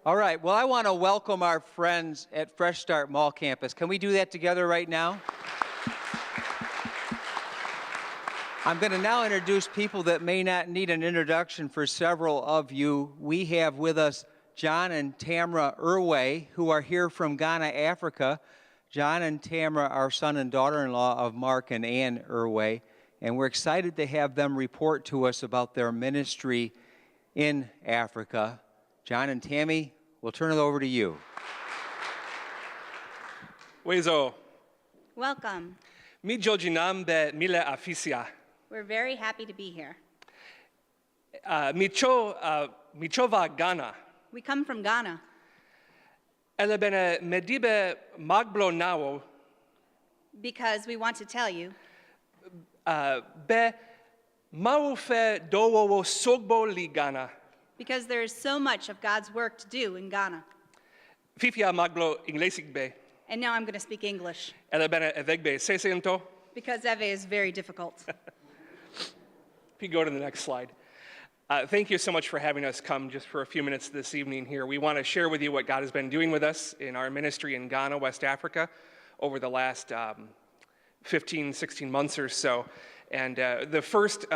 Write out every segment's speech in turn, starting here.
All right, well, I want to welcome our friends at Fresh Start Mall Campus. Can we do that together right now? I'm going to now introduce people that may not need an introduction for several of you. We have with us John and Tamra Irway, who are here from Ghana, Africa. John and Tamra are son and daughter-in-law of Mark and Ann Irway, and we're excited to have them report to us about their ministry in Africa. John and Tammy, we'll turn it over to you. Wezo. Welcome. Mi jojinambe mile afisia. We're very happy to be here. Michova Ghana. We come from Ghana. Elebene medibe magblo nawo. Because we want to tell you. Be maufe dowo sogbo li Ghana. Because there is so much of God's work to do in Ghana. Fifia maglo inglesikbe. And now I'm going to speak English. Elebene evegbe sesento. Because Eve is very difficult. If you go to the next slide. Thank you so much for having us come just for a few minutes this evening here. We want to share with you what God has been doing with us in our ministry in Ghana, West Africa, over the last 15, 16 months or so. And the first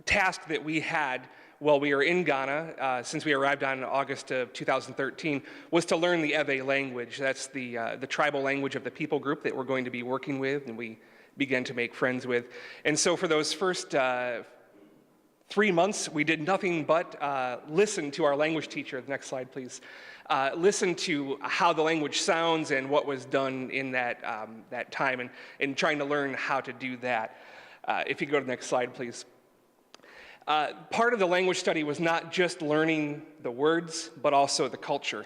task that we had while we were in Ghana, since we arrived on August of 2013, was to learn the Ewe language. That's the tribal language of the people group that we're going to be working with, and we began to make friends with. And so for those first 3 months, we did nothing but listen to our language teacher. The next slide, please. Listen to how the language sounds and what was done in that time, and trying to learn how to do that. If you go to the next slide, please. Part of the language study was not just learning the words, but also the culture.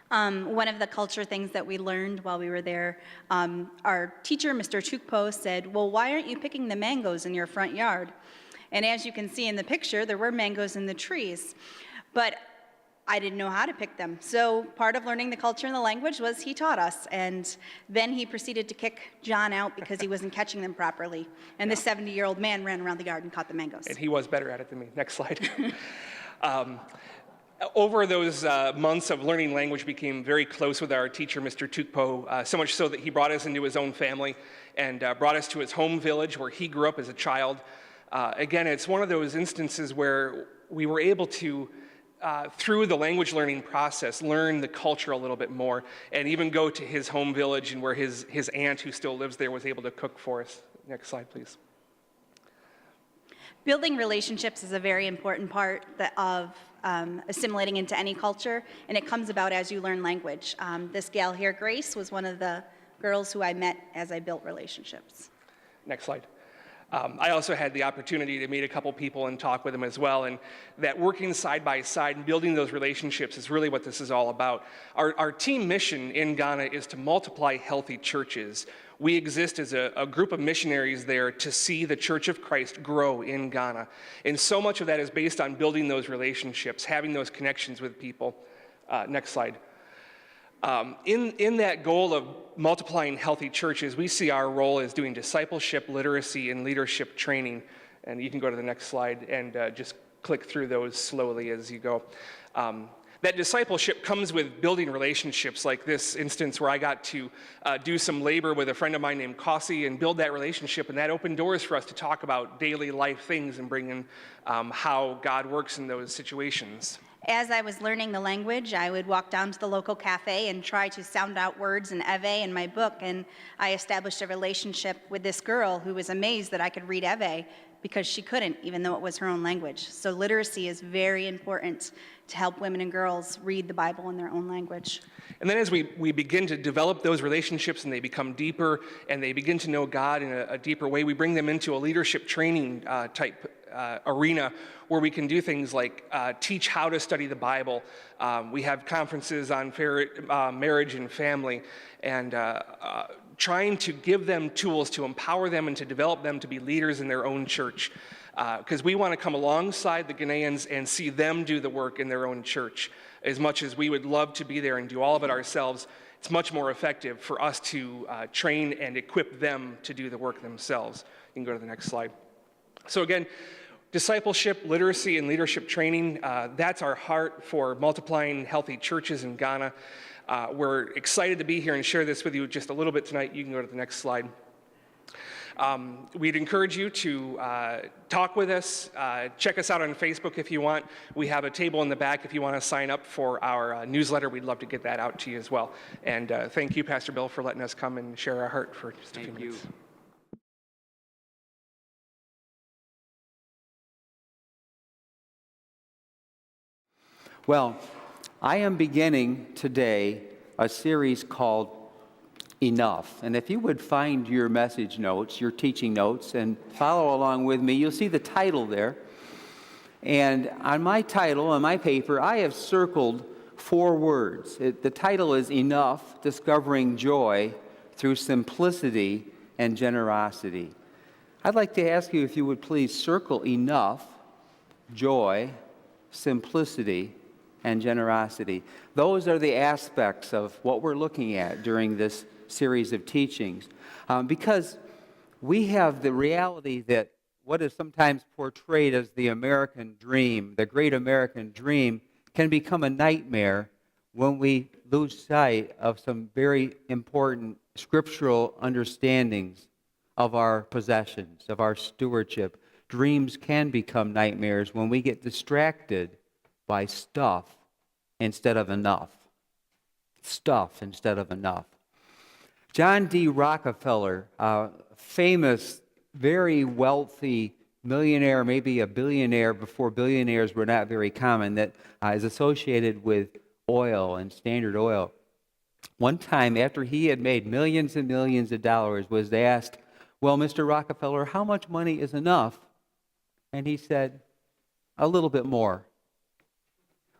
One of the culture things that we learned while we were there, our teacher, Mr. Chukpo, said, well, why aren't you picking the mangoes in your front yard? And as you can see in the picture, there were mangoes in the trees. But I didn't know how to pick them. So part of learning the culture and the language was he taught us. And then he proceeded to kick John out because he wasn't catching them properly. And this 70-year-old man ran around the yard and caught the mangoes. And he was better at it than me. Next slide. Over those months of learning language, became very close with our teacher, Mr. Tukpo, so much so that he brought us into his own family and brought us to his home village where he grew up as a child. Again, it's one of those instances where we were able to, through the language learning process, learn the culture a little bit more, and even go to his home village and where his aunt, who still lives there, was able to cook for us. Next slide, please. Building relationships is a very important part of assimilating into any culture, and it comes about as you learn language. This gal here, Grace, was one of the girls who I met as I built relationships. Next slide. I also had the opportunity to meet a couple people and talk with them as well, and that working side by side and building those relationships is really what this is all about. Our team mission in Ghana is to multiply healthy churches. We exist as a group of missionaries there to see the Church of Christ grow in Ghana. And so much of that is based on building those relationships, having those connections with people. Next slide. In that goal of multiplying healthy churches, we see our role as doing discipleship, literacy, and leadership training. And you can go to the next slide and just click through those slowly as you go. That discipleship comes with building relationships, like this instance where I got to do some labor with a friend of mine named Kossi and build that relationship, and that opened doors for us to talk about daily life things and bring in how God works in those situations. As I was learning the language, I would walk down to the local cafe and try to sound out words in Ewe in my book, and I established a relationship with this girl who was amazed that I could read Ewe because she couldn't, even though it was her own language. So literacy is very important to help women and girls read the Bible in their own language. And then as we begin to develop those relationships and they become deeper and they begin to know God in a deeper way, we bring them into a leadership training type arena where we can do things like teach how to study the Bible. We have conferences on marriage and family, and trying to give them tools to empower them and to develop them to be leaders in their own church. Because we want to come alongside the Ghanaians and see them do the work in their own church. As much as we would love to be there and do all of it ourselves, it's much more effective for us to train and equip them to do the work themselves. You can go to the next slide. So again, Discipleship, literacy, and leadership training, that's our heart for multiplying healthy churches in Ghana. We're excited to be here and share this with you just a little bit tonight. You can go to the next slide. We'd encourage you to talk with us. Check us out on Facebook if you want. We have a table in the back if you want to sign up for our newsletter. We'd love to get that out to you as well. And thank you, Pastor Bill, for letting us come and share our heart for just a few minutes. Thank you. Well, I am beginning today a series called Enough. And if you would find your message notes, your teaching notes, and follow along with me, you'll see the title there. And on my title, on my paper, I have circled 4 words. The title is Enough, Discovering Joy Through Simplicity and Generosity. I'd like to ask you if you would please circle enough, joy, simplicity, and generosity. Those are the aspects of what we're looking at during this series of teachings. Because we have the reality that what is sometimes portrayed as the American dream, the great American dream, can become a nightmare when we lose sight of some very important scriptural understandings of our possessions, of our stewardship. Dreams can become nightmares when we get distracted by stuff instead of enough. Stuff instead of enough. John D. Rockefeller, famous, very wealthy millionaire, maybe a billionaire before billionaires were not very common, that is associated with oil and Standard Oil. One time, after he had made millions and millions of dollars, was asked, "Well, Mr. Rockefeller, how much money is enough?" And he said, "A little bit more."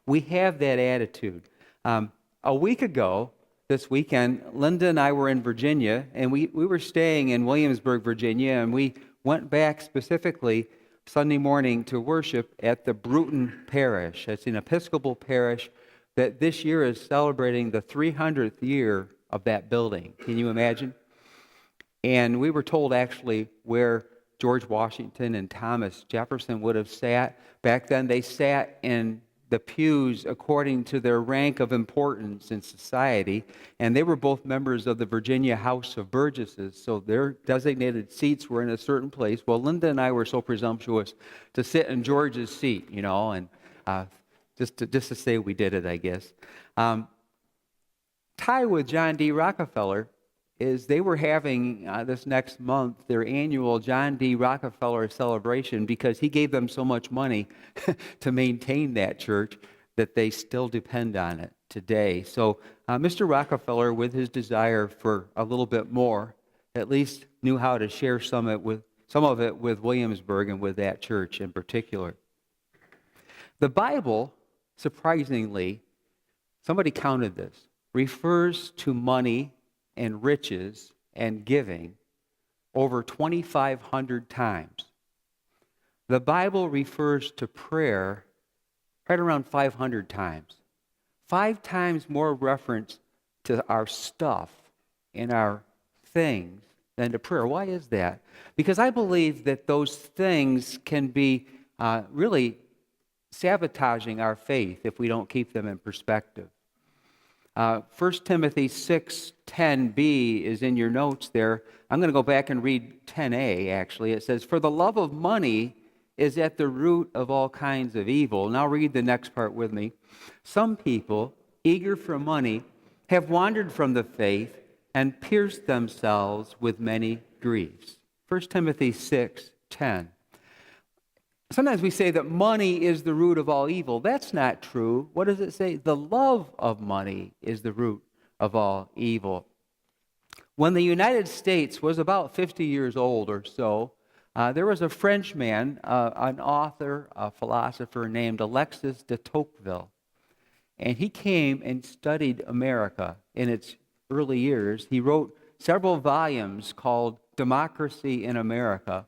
We have that attitude. A week ago, this weekend, Linda and I were in Virginia, and we were staying in Williamsburg, Virginia, and we went back specifically Sunday morning to worship at the Bruton Parish. It's an Episcopal parish that this year is celebrating the 300th year of that building. Can you imagine? And we were told actually where George Washington and Thomas Jefferson would have sat. Back then, they sat in the pews according to their rank of importance in society, and they were both members of the Virginia House of Burgesses, so their designated seats were in a certain place. Well, Linda and I were so presumptuous to sit in George's seat, and just to say we did it, I guess. Tie with John D. Rockefeller is they were having this next month their annual John D. Rockefeller celebration because he gave them so much money to maintain that church that they still depend on it today. So Mr. Rockefeller, with his desire for a little bit more, at least knew how to share some of it with Williamsburg and with that church in particular. The Bible, surprisingly, somebody counted this, refers to money and riches and giving over 2,500 times. The Bible refers to prayer right around 500 times. 5 times more reference to our stuff and our things than to prayer. Why is that? Because I believe that those things can be really sabotaging our faith if we don't keep them in perspective. 1 Timothy 6:10b is in your notes there. I'm going to go back and read 10a, actually. It says, "For the love of money is at the root of all kinds of evil." Now read the next part with me. "Some people, eager for money, have wandered from the faith and pierced themselves with many griefs." 1 Timothy 6:10. Sometimes we say that money is the root of all evil. That's not true. What does it say? The love of money is the root of all evil. When the United States was about 50 years old or so, there was a Frenchman, an author, a philosopher named Alexis de Tocqueville. And he came and studied America in its early years. He wrote several volumes called Democracy in America.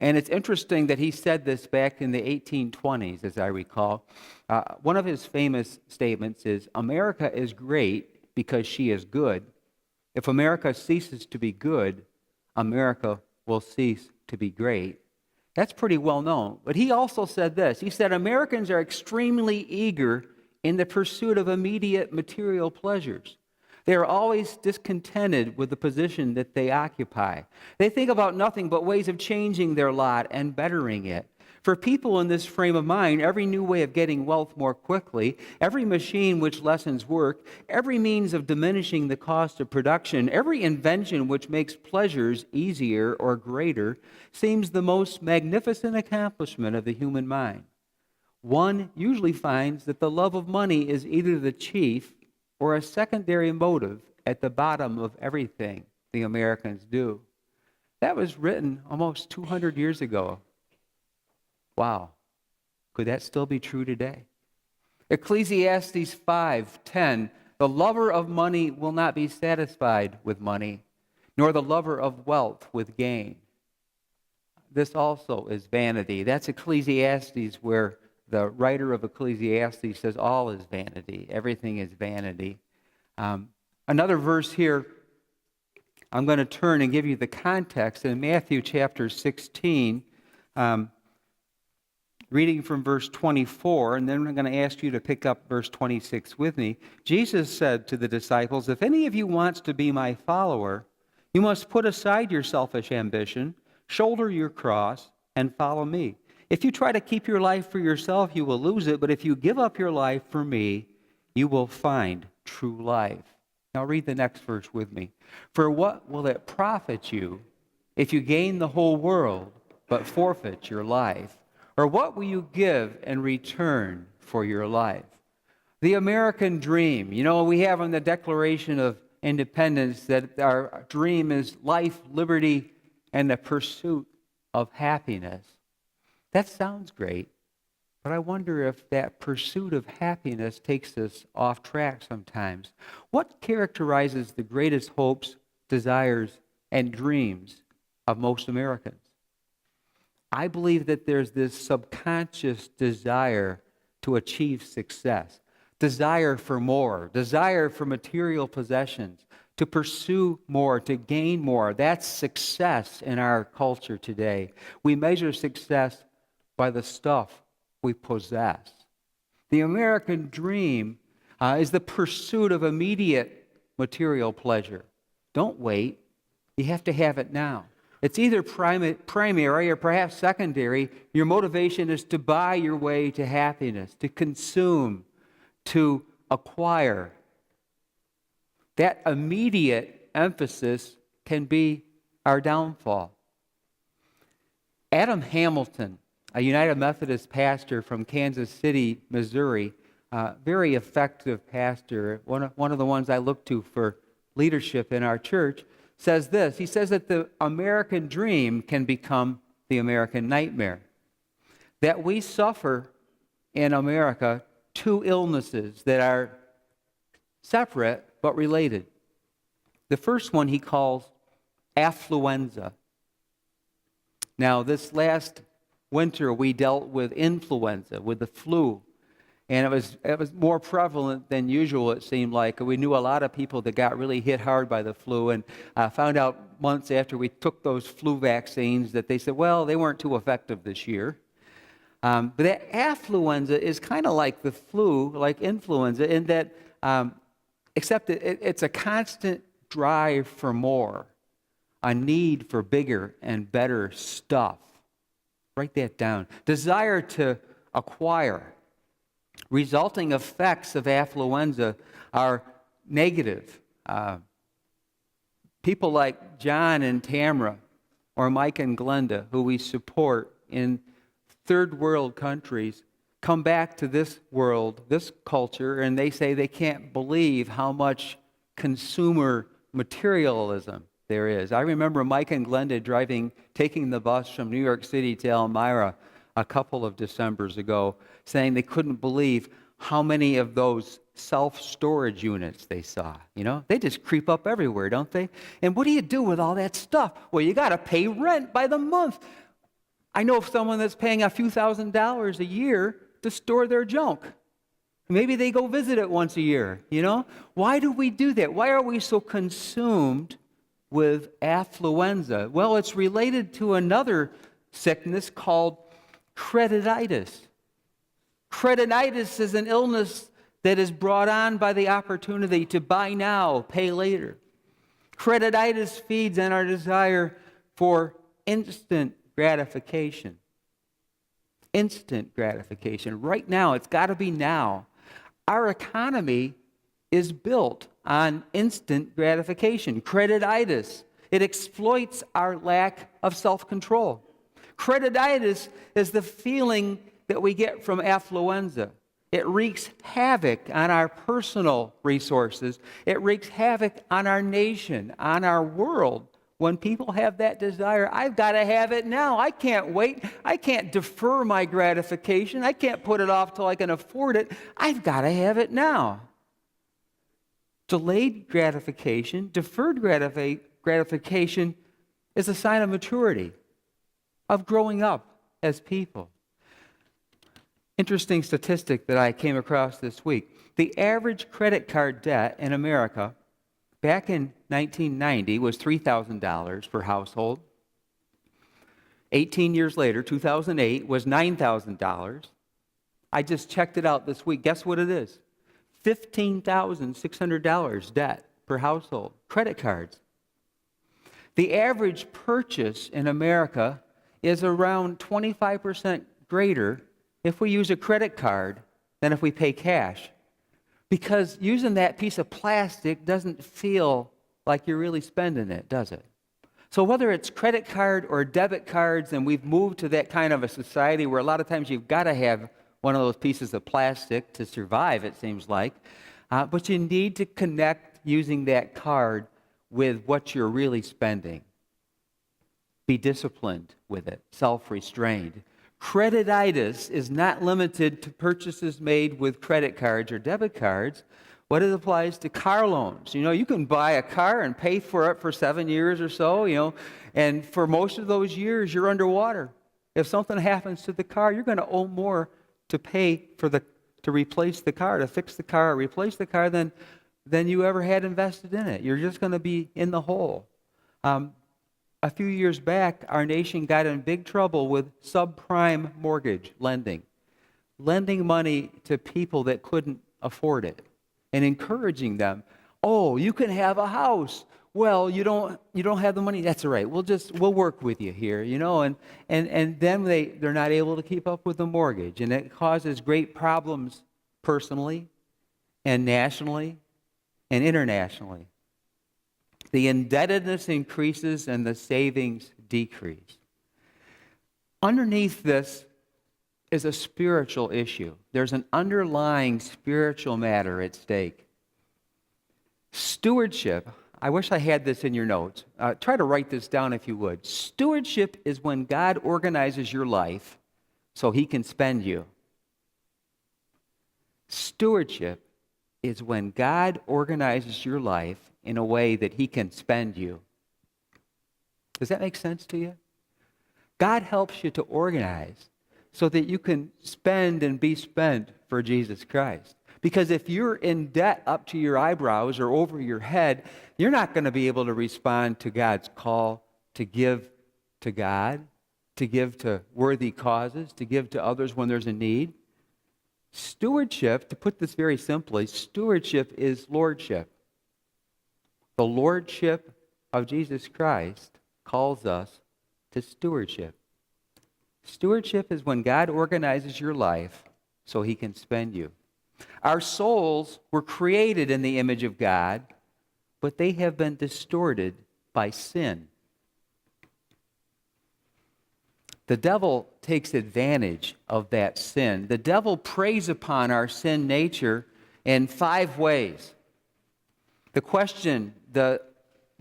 And it's interesting that he said this back in the 1820s, as I recall. One of his famous statements is, "America is great because she is good. If America ceases to be good, America will cease to be great." That's pretty well known. But he also said this. He said, Americans are extremely eager in the pursuit of immediate material pleasures. They are always discontented with the position that they occupy. They think about nothing but ways of changing their lot and bettering it. For people in this frame of mind, every new way of getting wealth more quickly, every machine which lessens work, every means of diminishing the cost of production, every invention which makes pleasures easier or greater, seems the most magnificent accomplishment of the human mind. One usually finds that the love of money is either the chief or a secondary motive at the bottom of everything the Americans do. That was written almost 200 years ago. Wow. Could that still be true today? Ecclesiastes 5:10, the lover of money will not be satisfied with money, nor the lover of wealth with gain. This also is vanity. That's Ecclesiastes, where the writer of Ecclesiastes says all is vanity. Everything is vanity. Another verse here, I'm going to turn and give you the context in Matthew chapter 16, reading from verse 24, and then I'm going to ask you to pick up verse 26 with me. Jesus said to the disciples, if any of you wants to be my follower, you must put aside your selfish ambition, shoulder your cross, and follow me. If you try to keep your life for yourself, you will lose it, but if you give up your life for me, you will find true life. Now read the next verse with me. For what will it profit you if you gain the whole world but forfeit your life? Or what will you give in return for your life? The American dream. You know, we have in the Declaration of Independence that our dream is life, liberty, and the pursuit of happiness. That sounds great, but I wonder if that pursuit of happiness takes us off track sometimes. What characterizes the greatest hopes, desires, and dreams of most Americans? I believe that there's this subconscious desire to achieve success, desire for more, desire for material possessions, to pursue more, to gain more. That's success in our culture today. We measure success by the stuff we possess. The American dream is the pursuit of immediate material pleasure. Don't wait. You have to have it now. It's either primary or perhaps secondary. Your motivation is to buy your way to happiness, to consume, to acquire. That immediate emphasis can be our downfall. Adam Hamilton, a United Methodist pastor from Kansas City, Missouri, very effective pastor, one of the ones I look to for leadership in our church, says this. He says that the American dream can become the American nightmare. That we suffer in America two illnesses that are separate but related. The first one he calls affluenza. Now, this last winter we dealt with influenza, with the flu. And it was more prevalent than usual, it seemed like. We knew a lot of people that got really hit hard by the flu, and found out months after we took those flu vaccines that they said, well, they weren't too effective this year. But that affluenza is kind of like the flu, like influenza, in that, except it's a constant drive for more, a need for bigger and better stuff. Write that down. Desire to acquire. Resulting effects of affluenza are negative. People like John and Tamra, or Mike and Glenda, who we support in third world countries, come back to this world, this culture, and they say they can't believe how much consumer materialism there is. I remember Mike and Glenda taking the bus from New York City to Elmira a couple of Decembers ago, saying they couldn't believe how many of those self-storage units they saw. You know, they just creep up everywhere, don't they? And what do you do with all that stuff? Well, you got to pay rent by the month. I know of someone that's paying a few $1,000s a year to store their junk. Maybe they go visit it once a year, you know? Why do we do that? Why are we so consumed with affluenza? Well, it's related to another sickness called credititis. Credititis is an illness that is brought on by the opportunity to buy now, pay later. Credititis feeds on our desire for instant gratification. Instant gratification. Right now, it's got to be now. Our economy is built on instant gratification. Credititis. It exploits our lack of self-control. Credititis is the feeling that we get from affluenza. It wreaks havoc on our personal resources. It wreaks havoc on our nation, on our world. When people have that desire, I've got to have it now. I can't wait. I can't defer my gratification. I can't put it off till I can afford it. I've got to have it now. Delayed gratification, deferred gratification is a sign of maturity, of growing up as people. Interesting statistic that I came across this week. The average credit card debt in America back in 1990 was $3,000 per household. 18 years later, 2008, was $9,000. I just checked it out this week. Guess what it is? $15,600 debt per household. Credit cards. The average purchase in America is around 25% greater if we use a credit card than if we pay cash. Because using that piece of plastic doesn't feel like you're really spending it, does it? So whether it's credit card or debit cards, and we've moved to that kind of a society where a lot of times you've got to have one of those pieces of plastic to survive, it seems like. But you need to connect using that card with what you're really spending. Be disciplined with it, self-restrained. Credititis is not limited to purchases made with credit cards or debit cards, but it applies to car loans. You can buy a car and pay for it for 7 years or so, and for most of those years, you're underwater. If something happens to the car, you're going to owe more to pay to replace the car, to fix the car, or replace the car than you ever had invested in it. You're just going to be in the hole. A few years back, our nation got in big trouble with subprime mortgage lending money to people that couldn't afford it, and encouraging them. Oh, you can have a house. Well, you don't have the money. That's all right. We'll work with you here, and then they're not able to keep up with the mortgage, and it causes great problems personally, and nationally, and internationally. The indebtedness increases and the savings decrease. Underneath this is a spiritual issue. There's an underlying spiritual matter at stake. Stewardship, I wish I had this in your notes. Try to write this down if you would. Stewardship is when God organizes your life so He can spend you. Stewardship is when God organizes your life in a way that He can spend you. Does that make sense to you? God helps you to organize so that you can spend and be spent for Jesus Christ. Because if you're in debt up to your eyebrows or over your head, you're not going to be able to respond to God's call to give to God, to give to worthy causes, to give to others when there's a need. Stewardship, to put this very simply, stewardship is lordship. The lordship of Jesus Christ calls us to stewardship. Stewardship is when God organizes your life so He can spend you. Our souls were created in the image of God, but they have been distorted by sin. The devil takes advantage of that sin. The devil preys upon our sin nature in 5 ways. The question, the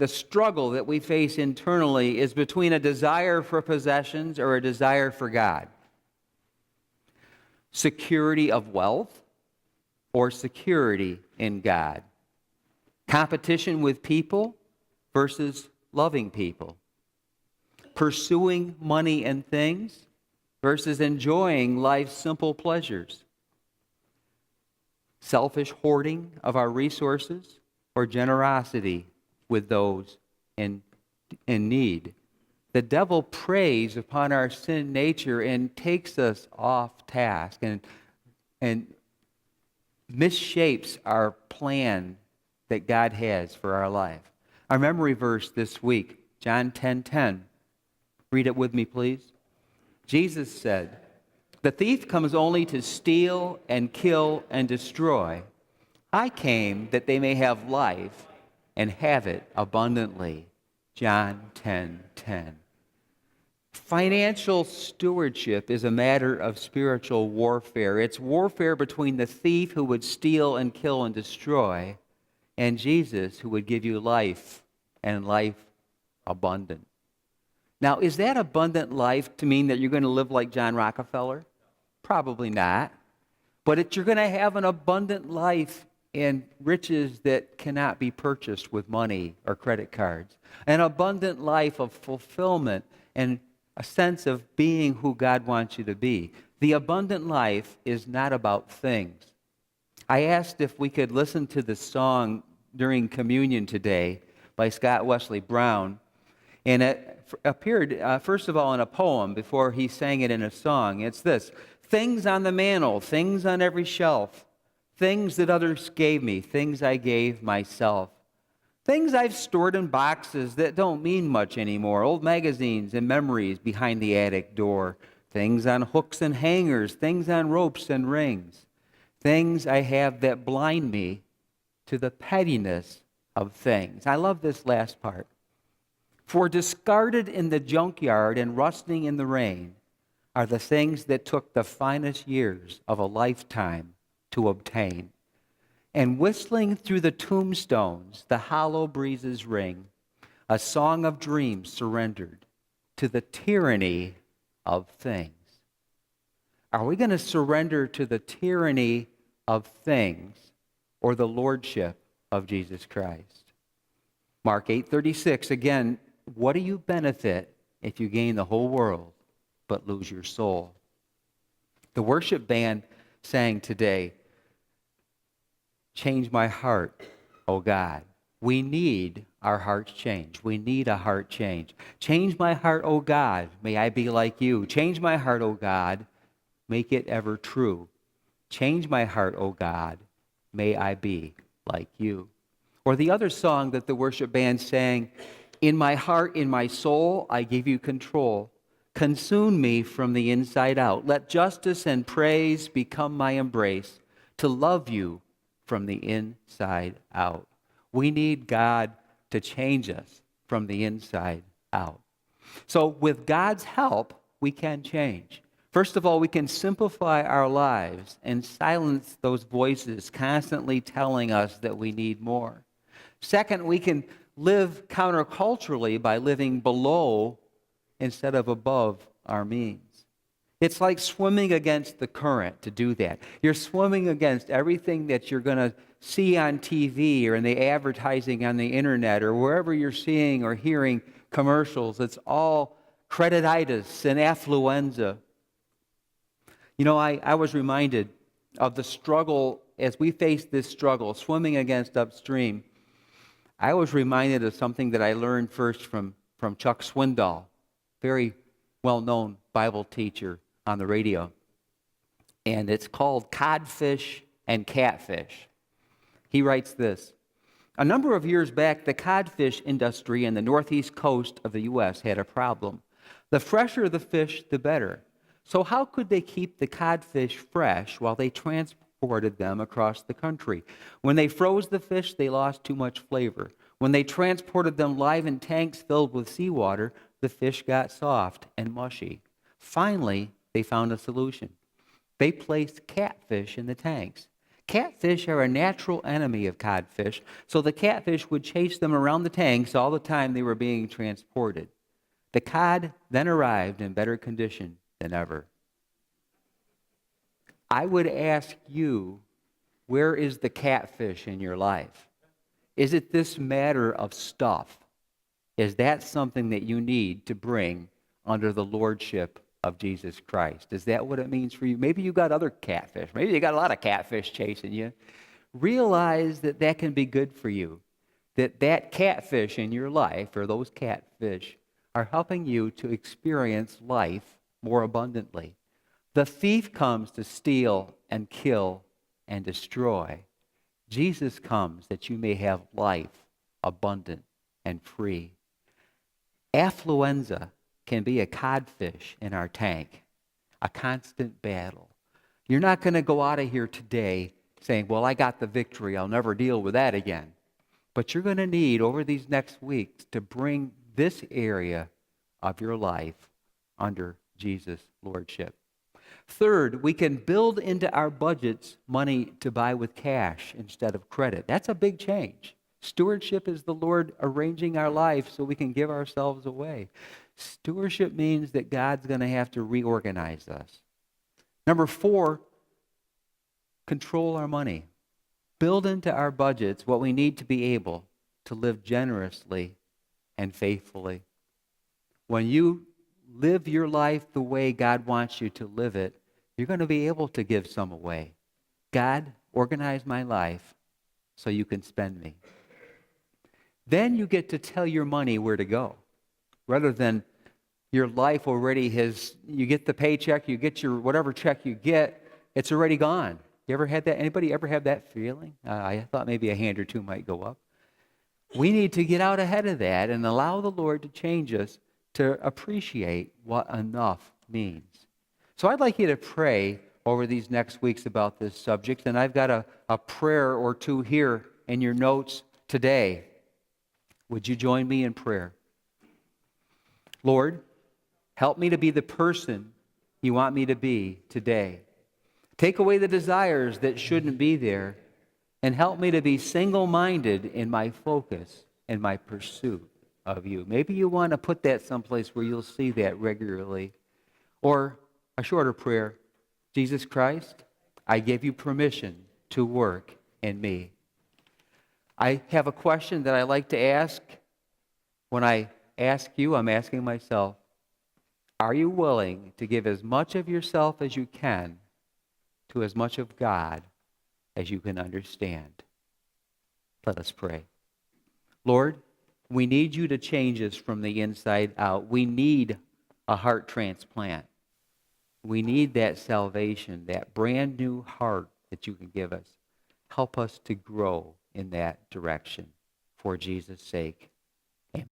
struggle that we face internally is between a desire for possessions or a desire for God. Security of wealth or security in God. Competition with people versus loving people. Pursuing money and things versus enjoying life's simple pleasures. Selfish hoarding of our resources or generosity with those in need. the devil preys upon our sin nature and takes us off task and misshapes our plan that God has for our life. Our memory verse this week, John 10:10. Read it with me, please. Jesus said, "The thief comes only to steal and kill and destroy. I came that they may have life and have it abundantly." John 10:10. Financial stewardship is a matter of spiritual warfare. It's warfare between the thief who would steal and kill and destroy and Jesus who would give you life and life abundant. Now, is that abundant life to mean that you're going to live like John Rockefeller? Probably not. But you're going to have an abundant life and riches that cannot be purchased with money or credit cards. An abundant life of fulfillment and a sense of being who God wants you to be. The abundant life is not about things. I asked if we could listen to the song during communion today by Scott Wesley Brown, and it appeared, first of all, in a poem before he sang it in a song. It's this: things on the mantle, things on every shelf, things that others gave me, things I gave myself. Things I've stored in boxes that don't mean much anymore, old magazines and memories behind the attic door, things on hooks and hangers, things on ropes and rings, things I have that blind me to the pettiness of things. I love this last part. For discarded in the junkyard and rusting in the rain are the things that took the finest years of a lifetime to obtain. And whistling through the tombstones, the hollow breezes ring, a song of dreams surrendered to the tyranny of things. Are we going to surrender to the tyranny of things or the lordship of Jesus Christ? Mark 8:36, again, what do you benefit if you gain the whole world but lose your soul? The worship band sang today, "Change my heart, oh God." We need our hearts changed. We need a heart change. Change my heart, oh God, may I be like you. Change my heart, oh God, make it ever true. Change my heart, oh God, may I be like you. Or the other song that the worship band sang, "In my heart, in my soul, I give you control. Consume me from the inside out. Let justice and praise become my embrace, to love you from the inside out." We need God to change us from the inside out. So with God's help, we can change. First of all, we can simplify our lives and silence those voices constantly telling us that we need more. Second, we can live counterculturally by living below instead of above our means. It's like swimming against the current to do that. You're swimming against everything that you're going to see on TV or in the advertising on the internet or wherever you're seeing or hearing commercials. It's all credititis and affluenza. You know, I was reminded of the struggle as we face this struggle, swimming against upstream. I was reminded of something that I learned first from Chuck Swindoll, very well-known Bible teacher on the radio. And it's called Codfish and Catfish. He writes this: a number of years back, the codfish industry in the northeast coast of the U.S. had a problem. The fresher the fish, the better. So how could they keep the codfish fresh while they transported them across the country? When they froze the fish, they lost too much flavor. When they transported them live in tanks filled with seawater, the fish got soft and mushy. Finally, they found a solution. They placed catfish in the tanks. Catfish are a natural enemy of codfish, so the catfish would chase them around the tanks all the time they were being transported. The cod then arrived in better condition than ever. I would ask you, where is the catfish in your life? Is it this matter of stuff? Is that something that you need to bring under the lordship of Jesus Christ? Is that what it means for you? Maybe you got other catfish. Maybe you got a lot of catfish chasing you. Realize that that can be good for you. That catfish in your life, or those catfish, are helping you to experience life more abundantly. The thief comes to steal and kill and destroy. Jesus comes that you may have life abundant and free. Affluenza can be a codfish in our tank, a constant battle. You're not going to go out of here today saying, well, I got the victory. I'll never deal with that again. But you're going to need, over these next weeks, to bring this area of your life under Jesus' lordship. Third, we can build into our budgets money to buy with cash instead of credit. That's a big change. Stewardship is the Lord arranging our life so we can give ourselves away. Stewardship means that God's going to have to reorganize us. Number 4, control our money. Build into our budgets what we need to be able to live generously and faithfully. When you live your life the way God wants you to live it, you're going to be able to give some away. God, organize my life so you can spend me. Then you get to tell your money where to go. Rather than your life already has, you get the paycheck, you get your whatever check you get, it's already gone. You ever had that? Anybody ever have that feeling? I thought maybe a hand or two might go up. We need to get out ahead of that and allow the Lord to change us to appreciate what enough means. So I'd like you to pray over these next weeks about this subject, and I've got a prayer or two here in your notes today. Would you join me in prayer? Lord, help me to be the person you want me to be today. Take away the desires that shouldn't be there, and help me to be single-minded in my focus and my pursuit of you. Maybe you want to put that someplace where you'll see that regularly. Or a shorter prayer, Jesus Christ, I give you permission to work in me. I have a question that I like to ask. When I ask you, I'm asking myself, are you willing to give as much of yourself as you can to as much of God as you can understand? Let us pray. Lord, we need you to change us from the inside out. We need a heart transplant. We need that salvation, that brand new heart that you can give us. Help us to grow in that direction for Jesus' sake.